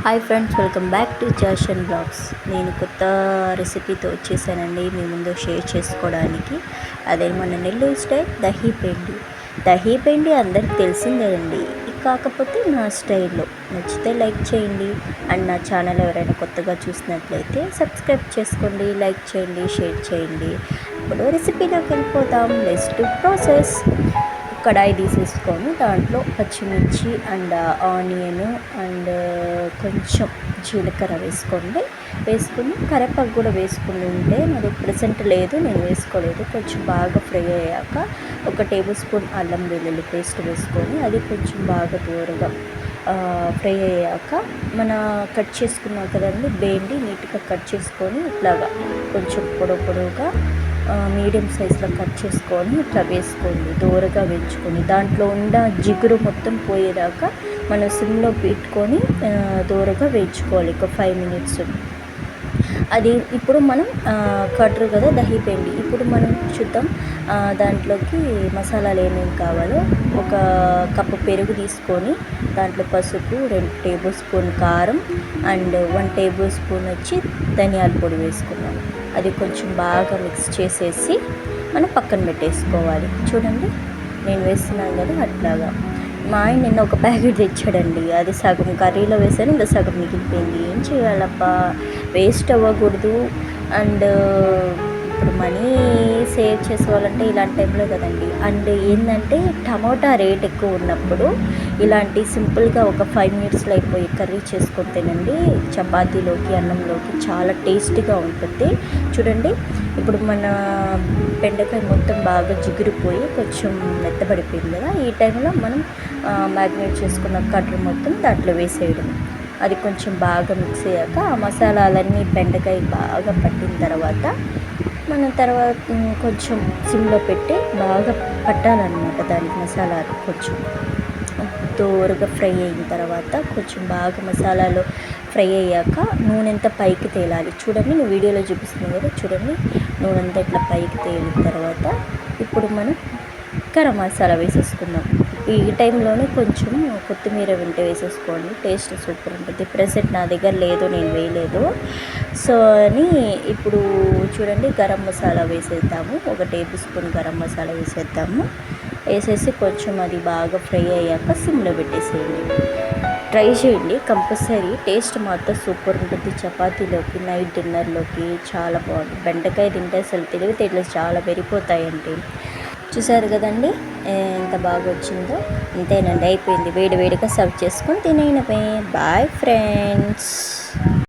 Hi friends, welcome back to Jashan blogs. నేను కొత్త రెసిపీతో వచ్చేసానండి మీ ముందు షేర్ చేసుకోవడానికి. అదే మన నెల్లూరు స్టైల్ దహీ పెండి. దహీ పెండి అందరికి తెలిసిందేనండి, కాకపోతే నా స్టైల్లో. నచ్చితే లైక్ చేయండి, అండ్ నా ఛానల్ ఎవరైనా కొత్తగా చూసినట్లయితే సబ్స్క్రైబ్ చేసుకోండి, లైక్ చేయండి, షేర్ చేయండి. ఇప్పుడు రెసిపీలోకి వెళ్ళిపోతాం. Let's do process. కడాయి తీసేసుకొని దాంట్లో పచ్చిమిర్చి అండ్ ఆనియన్ అండ్ కొంచెం జీలకర్ర వేసుకుని కరివేపాకు కూడా వేసుకుని ఉంటే నాకు ప్రెసెంట్ లేదు, నేను వేసుకోలేదు. కొంచెం బాగా ఫ్రై అయ్యాక 1 టేబుల్ స్పూన్ అల్లం వెల్లుల్లి పేస్ట్ వేసుకొని అది కొంచెం బాగా దూరగా ఫ్రై అయ్యాక మన కట్ చేసుకున్నాం కదండి బేండి, నీట్గా కట్ చేసుకొని ఇట్లాగా కొంచెం పొడవుగా మీడియం సైజులో కట్ చేసుకొని ఇట్లా వేసుకోండి. దూరగా వేయించుకొని దాంట్లో ఉన్న జిగురు మొత్తం పోయేదాకా మనం సిమ్లో పెట్టుకొని దూరగా వేయించుకోవాలి ఒక 5 మినిట్స్. అది ఇప్పుడు మనం కట్టరు కదా దహీ పెండి. ఇప్పుడు మనం చూద్దాం దాంట్లోకి మసాలాలు ఏమేమి కావాలో. 1 కప్పు పెరుగు తీసుకొని దాంట్లో పసుపు, 2 టేబుల్ స్పూన్ కారం అండ్ 1 టేబుల్ స్పూన్ వచ్చి ధనియాల పొడి వేసుకున్నాను. అది కొంచెం బాగా మిక్స్ చేసేసి మనం పక్కన పెట్టేసుకోవాలి. చూడండి నేను వేస్తున్నాను కదా అట్లాగా. మా ఆయన నిన్న ఒక ప్యాకెట్ తెచ్చాడండి, అది సగం కర్రీలో వేసాను, ఇంకా సగం మిగిలిపోయింది. ఏం చేయాలబ్బా, వేస్ట్ అవ్వకూడదు. అండ్ ఇప్పుడు మనీ సేవ్ చేసుకోవాలంటే ఇలాంటి టైంలో కదండి. అండ్ ఏంటంటే టమాటా రేట్ ఎక్కువ ఉన్నప్పుడు ఇలాంటి సింపుల్గా ఒక 5 మినిట్స్లో అయిపోయి కర్రీ చేసుకొని తినండి. చపాతీలోకి, అన్నంలోకి చాలా టేస్టీగా ఉంటుంది. చూడండి ఇప్పుడు మన బెండకాయ మొత్తం బాగా జిగురిపోయి కొంచెం మెత్తబడిపోయింది కదా. ఈ టైంలో మనం మ్యాగ్నేట్ చేసుకున్న కర్రీ మొత్తం దాంట్లో వేసేయడం. అది కొంచెం బాగా మిక్స్ అయ్యాక ఆ మసాలాలన్నీ బెండకాయ బాగా పట్టిన తర్వాత మనం కొంచెం సిమ్లో పెట్టి బాగా పట్టాలన్నమాట దానికి మసాలాలు. కొంచెం దూరగా ఫ్రై అయిన తర్వాత కొంచెం బాగా మసాలాలు ఫ్రై అయ్యాక నూనె అంతా పైకి తేలాలి. చూడండి నేను వీడియోలో చూపిస్తున్నాను కదా, చూడండి నూనె అంతా ఇట్లా పైకి తేలిన తర్వాత ఇప్పుడు మనం గరం మసాలా వేసేసుకుందాం. ఈ టైంలోనే కొంచెం కొత్తిమీర వింటే వేసేసుకోండి, టేస్ట్ సూపర్ ఉంటుంది. ప్రెసెంట్ నా దగ్గర లేదు, నేను వేయలేదు. సో అని ఇప్పుడు చూడండి గరం మసాలా వేసేద్దాము. 1 టేబుల్ స్పూన్ గరం మసాలా వేసేసి కొంచెం అది బాగా ఫ్రై అయ్యాక సిమ్లో పెట్టేసేయండి. ట్రై చేయండి కంపల్సరీ, టేస్ట్ మాత్రం సూపర్ ఉంటుంది. చపాతీలోకి, నైట్ డిన్నర్లోకి చాలా బాగుంటుంది. బెండకాయ తింటే అసలు తెలివితేటలు చాలా పెరిగిపోతాయండి. చూసారు కదండి ఎంత బాగా వచ్చిందో. అంతేనండి, అయిపోయింది. వేడివేడిగా సర్వ్ చేసుకొని తినేయడమే. Bye friends.